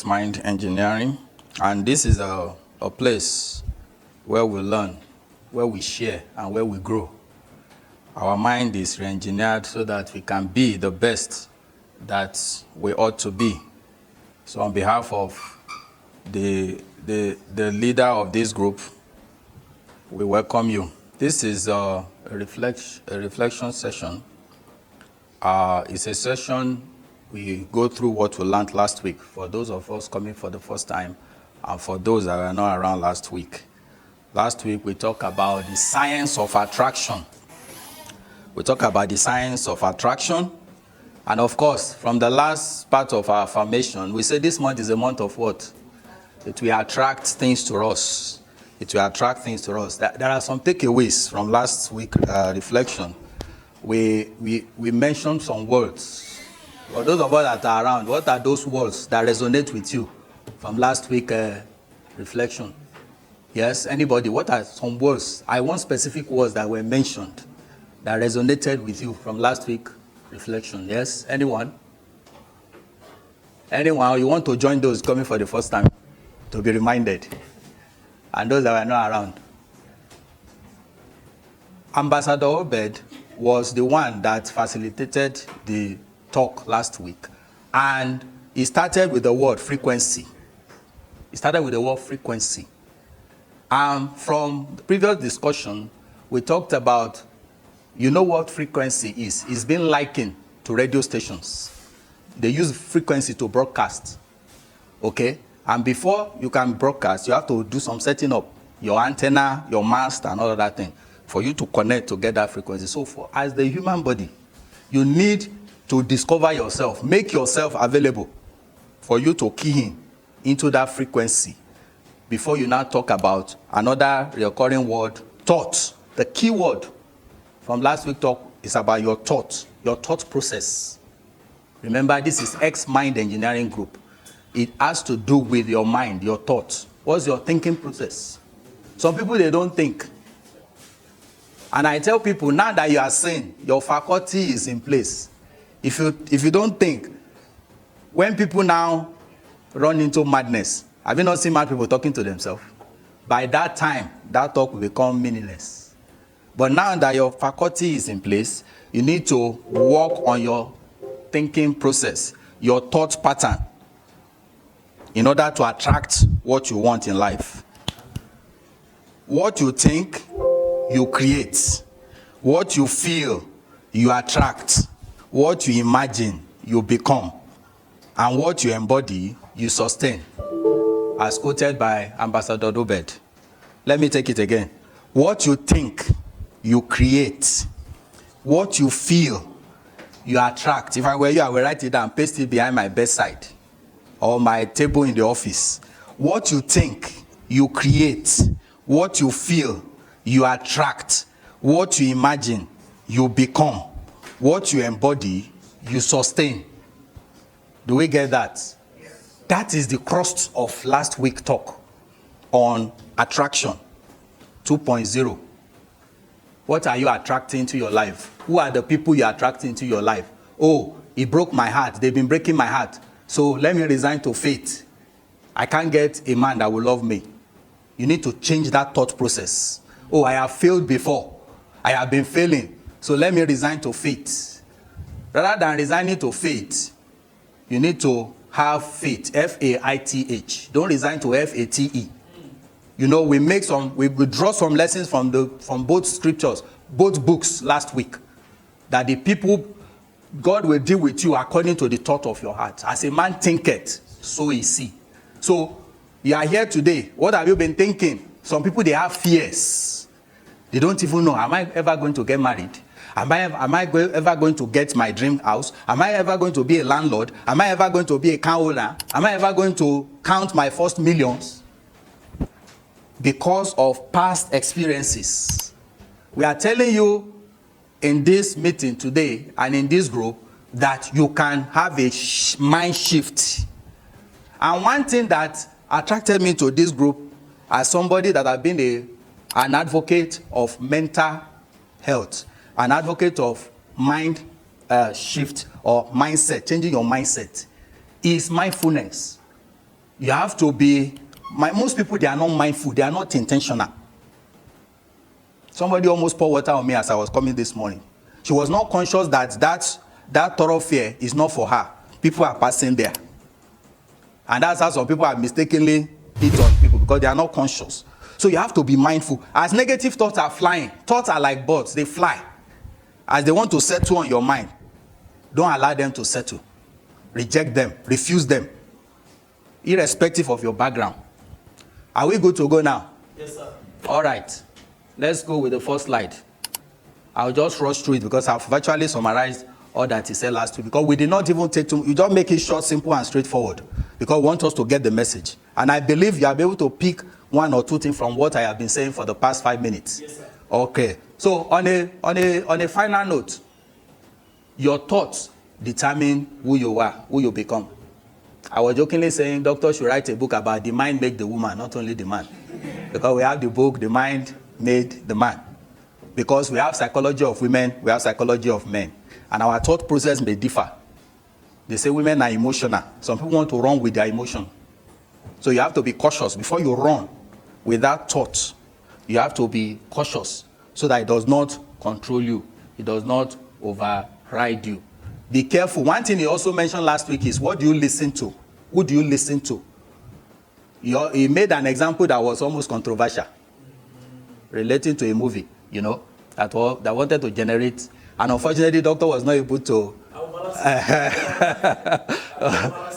Mind Engineering, and this is a place where we learn, where we share, and where we grow. Our mind is re-engineered so that we can be the best that we ought to be. So on behalf of the leader of this group, we welcome you. This is a reflection session. It's a session we go through what we learned last week for those of us coming for the first time and for those that were not around last week. Last week we talked about the science of attraction. We talked about the science of attraction. And of course, from the last part of our affirmation, we said this month is a month of what? It will attract things to us. It will attract things to us. There are some takeaways from last week's reflection. We mentioned some words. For those of us that are around, what are those words that resonate with you from last week's reflection? Yes, anybody? What are some words? I want specific words that were mentioned that resonated with you from last week's reflection. Yes, anyone? Anyone? You want to join those coming for the first time to be reminded? And those that were not around. Ambassador Obed was the one that facilitated the talk last week. And he started with the word frequency. From the previous discussion, we talked about, you know what frequency is? It's been likened to radio stations. They use frequency to broadcast. Okay? And before you can broadcast, you have to do some setting up. Your antenna, your mast, and all of that thing for you to connect to get that frequency. So as the human body, you need to discover yourself. Make yourself available for you to key into that frequency before you now talk about another recurring word, thought. The key word from last week's talk is about your thought process. Remember, this is Mind Engineering Group. It has to do with your mind, your thoughts. What's your thinking process? Some people, they don't think. And I tell people, now that you are sane, your faculty is in place. If you don't think, when people now run into madness, have you not seen mad people talking to themselves? By that time, that talk will become meaningless. But now that your faculty is in place, you need to work on your thinking process, your thought pattern, in order to attract what you want in life. What you think, you create. What you feel, you attract. What you imagine, you become. And what you embody, you sustain. As quoted by Ambassador Obed. Let me take it again. What you think, you create. What you feel, you attract. If I were you, I would write it down, paste it behind my bedside or my table in the office. What you think, you create. What you feel, you attract. What you imagine, you become. What you embody, you sustain. Do we get that? Yes. That is the crust of last week's talk on attraction 2.0. What are you attracting to your life? Who are the people you are attracting to your life? Oh, it broke my heart. They've been breaking my heart. So let me resign to fate. I can't get a man that will love me. You need to change that thought process. Oh, I have failed before. I have been failing. So let me resign to fate. Rather than resigning to fate, you need to have faith, F-A-I-T-H. Don't resign to F-A-T-E. You know, we draw some lessons from both scriptures, both books last week. That the people, God will deal with you according to the thought of your heart. As a man thinketh, so is he. So, you are here today. What have you been thinking? Some people, they have fears. They don't even know, am I ever going to get married? Am I ever going to get my dream house? Am I ever going to be a landlord? Am I ever going to be a car owner? Am I ever going to count my first millions? Because of past experiences. We are telling you in this meeting today and in this group that you can have a mind shift. And one thing that attracted me to this group as somebody that has been an advocate of mental health, an advocate of mind shift or mindset, changing your mindset, is mindfulness. You have to be, most people, they are not mindful, they are not intentional. Somebody almost poured water on me as I was coming this morning. She was not conscious that thoroughfare is not for her. People are passing there. And that's how some people are mistakenly hit on people because they are not conscious. So you have to be mindful. As negative thoughts are flying, thoughts are like birds, they fly. As they want to settle on your mind, don't allow them to settle. Reject them, refuse them, irrespective of your background. Are we good to go now? Yes, sir. All right. Let's go with the first slide. I'll just rush through it because I've virtually summarized all that he said last week. Because we did not even take you don't make it short, simple, and straightforward. Because we want us to get the message. And I believe you'll be able to pick one or two things from what I have been saying for the past 5 minutes. Yes, sir. Okay. So on a final note, your thoughts determine who you are, who you become. I was jokingly saying doctors should write a book about the mind make the woman, not only the man. Because we have the book, The Mind Made the Man. Because we have psychology of women, we have psychology of men. And our thought process may differ. They say women are emotional. Some people want to run with their emotion. So you have to be cautious. Before you run with that thought, you have to be cautious so that it does not control you. It does not override you. Be careful. One thing he also mentioned last week is what do you listen to? Who do you listen to? He made an example that was almost controversial relating to a movie, that wanted to generate. And unfortunately, the doctor was not able to.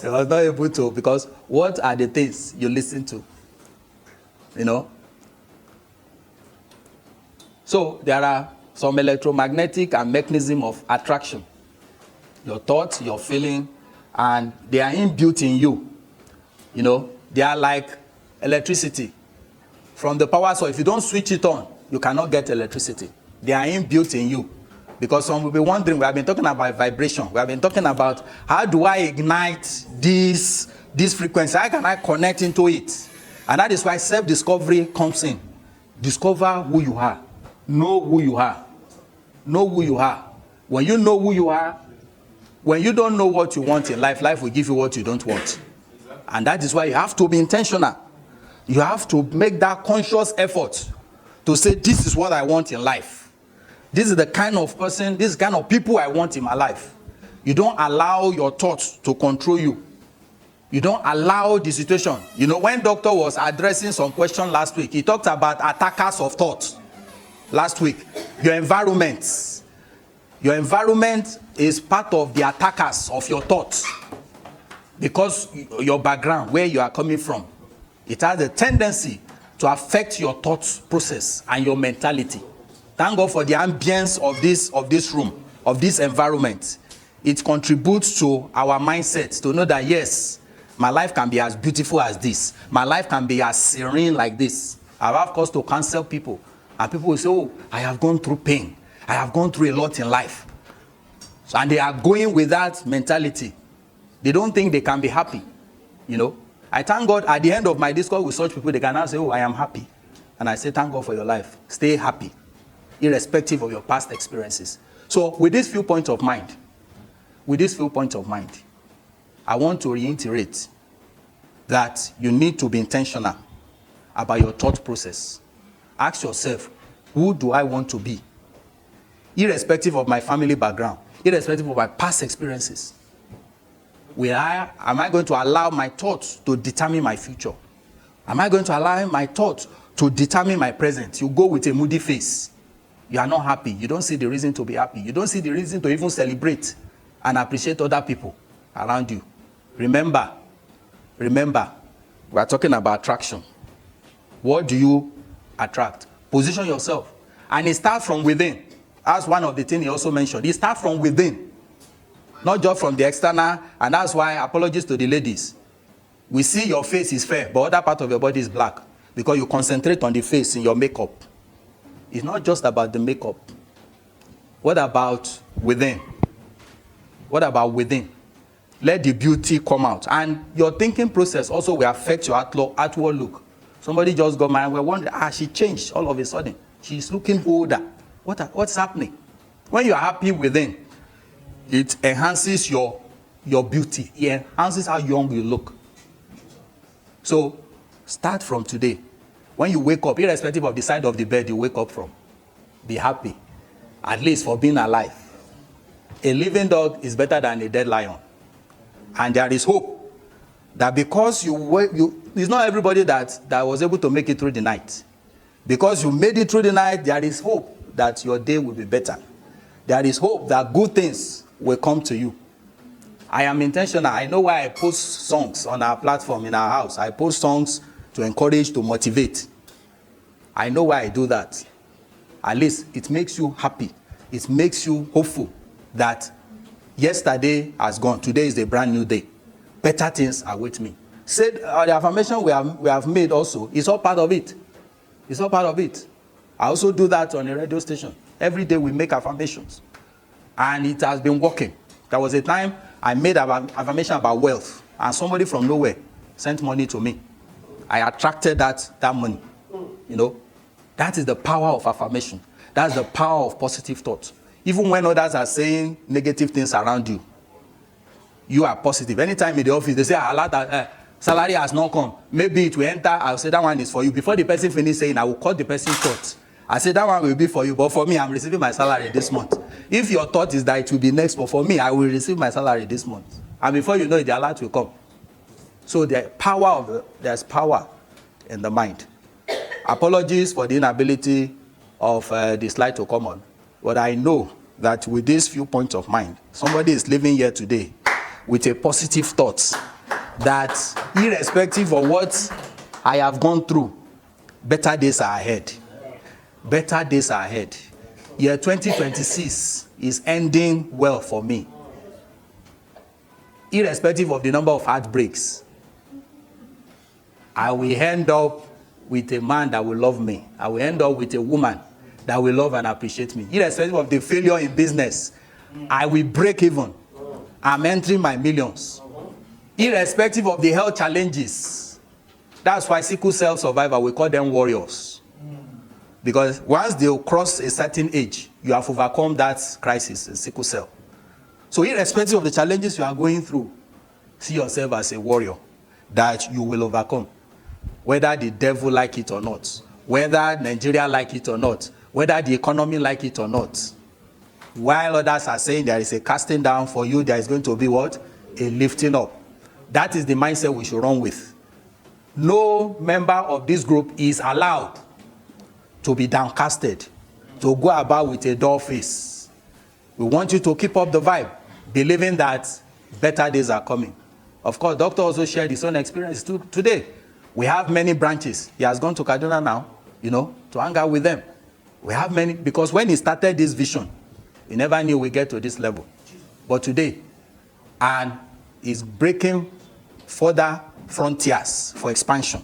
He was not able to, because what are the things you listen to? So there are some electromagnetic and mechanism of attraction. Your thoughts, your feeling, and they are inbuilt in you. They are like electricity. From the power source, if you don't switch it on, you cannot get electricity. They are inbuilt in you. Because some will be wondering, we have been talking about vibration. We have been talking about how do I ignite this frequency? How can I connect into it? And that is why self-discovery comes in. Discover who you are. Know who you are. Know who you are. When you know who you are, when you don't know what you want in life, life will give you what you don't want. And that is why you have to be intentional. You have to make that conscious effort to say, this is what I want in life. This is the kind of person, this is the kind of people I want in my life. You don't allow your thoughts to control you. You don't allow the situation. When doctor was addressing some question last week, he talked about attackers of thought. Last week, your environment. Your environment is part of the attackers of your thoughts. Because your background, where you are coming from, it has a tendency to affect your thought process and your mentality. Thank God for the ambience of this room, of this environment. It contributes to our mindset to know that, yes, my life can be as beautiful as this. My life can be as serene like this. I have cause to counsel people. And people will say, oh, I have gone through pain. I have gone through a lot in life. And they are going with that mentality. They don't think they can be happy. I thank God at the end of my discourse with such people, they can now say, oh, I am happy. And I say, thank God for your life. Stay happy, irrespective of your past experiences. So with this few points of mind, I want to reiterate that you need to be intentional about your thought process. Ask yourself, who do I want to be? Irrespective of my family background, irrespective of my past experiences. Am I going to allow my thoughts to determine my future? Am I going to allow my thoughts to determine my present? You go with a moody face. You are not happy. You don't see the reason to be happy. You don't see the reason to even celebrate and appreciate other people around you. Remember, we are talking about attraction. What do you attract? Position yourself. And it starts from within. That's one of the things he also mentioned. It starts from within. Not just from the external. And that's why, apologies to the ladies. We see your face is fair, but other part of your body is black. Because you concentrate on the face in your makeup. It's not just about the makeup. What about within? What about within? Let the beauty come out. And your thinking process also will affect your outward look. Somebody just got married. We're wondering, she changed all of a sudden. She's looking older. What's happening? When you are happy within, it enhances your beauty. It enhances how young you look. So start from today. When you wake up, irrespective of the side of the bed you wake up from, be happy, at least for being alive. A living dog is better than a dead lion. And there is hope that because it's not everybody that was able to make it through the night. Because you made it through the night, there is hope that your day will be better. There is hope that good things will come to you. I am intentional. I know why I post songs on our platform in our house. I post songs to encourage, to motivate. I know why I do that. At least it makes you happy. It makes you hopeful that yesterday has gone. Today is a brand new day. Better things are with me. Said the affirmation we have made also is all part of it. It's all part of it. I also do that on a radio station. Every day we make affirmations. And it has been working. There was a time I made an affirmation about wealth. And somebody from nowhere sent money to me. I attracted that money. You know, that is the power of affirmation. That's the power of positive thought. Even when others are saying negative things around you, you are positive. Anytime in the office, they say, salary has not come. Maybe it will enter. I'll say, that one is for you. Before the person finishes saying, I will cut the person short. I say, that one will be for you. But for me, I'm receiving my salary this month. If your thought is that it will be next, but for me, I will receive my salary this month. And before you know it, the alert will come. So there's power in the mind. Apologies for the inability of the slide to come on. But I know that with these few points of mind, somebody is living here today with a positive thought that irrespective of what I have gone through, better days are ahead. Better days are ahead. Year 2026 is ending well for me. Irrespective of the number of heartbreaks, I will end up with a man that will love me. I will end up with a woman that will love and appreciate me. Irrespective of the failure in business, I will break even. I'm entering my millions. Irrespective of the health challenges. That's why sickle cell survivor, we call them warriors. Because once they cross a certain age, you have overcome that crisis in sickle cell. So irrespective of the challenges you are going through, see yourself as a warrior that you will overcome. Whether the devil like it or not, whether Nigeria like it or not, whether the economy like it or not. While others are saying there is a casting down, for you there is going to be what? A lifting up. That is the mindset we should run with. No member of this group is allowed to be downcasted, to go about with a dull face. We want you to keep up the vibe, believing that better days are coming. Of course, Doctor also shared his own experience today. We have many branches. He has gone to Kaduna now, to hang out with them. We have many, because when he started this vision, he never knew we get to this level. But today, and he's breaking further frontiers for expansion.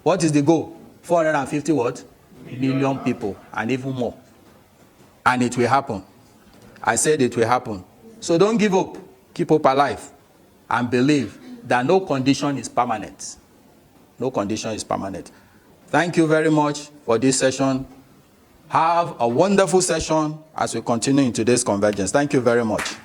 What is the goal? 450 what? Million people, and even more. And it will happen. I said it will happen. So don't give up. Keep hope alive. And believe that no condition is permanent. No condition is permanent. Thank you very much for this session. Have a wonderful session as we continue in today's convergence. Thank you very much.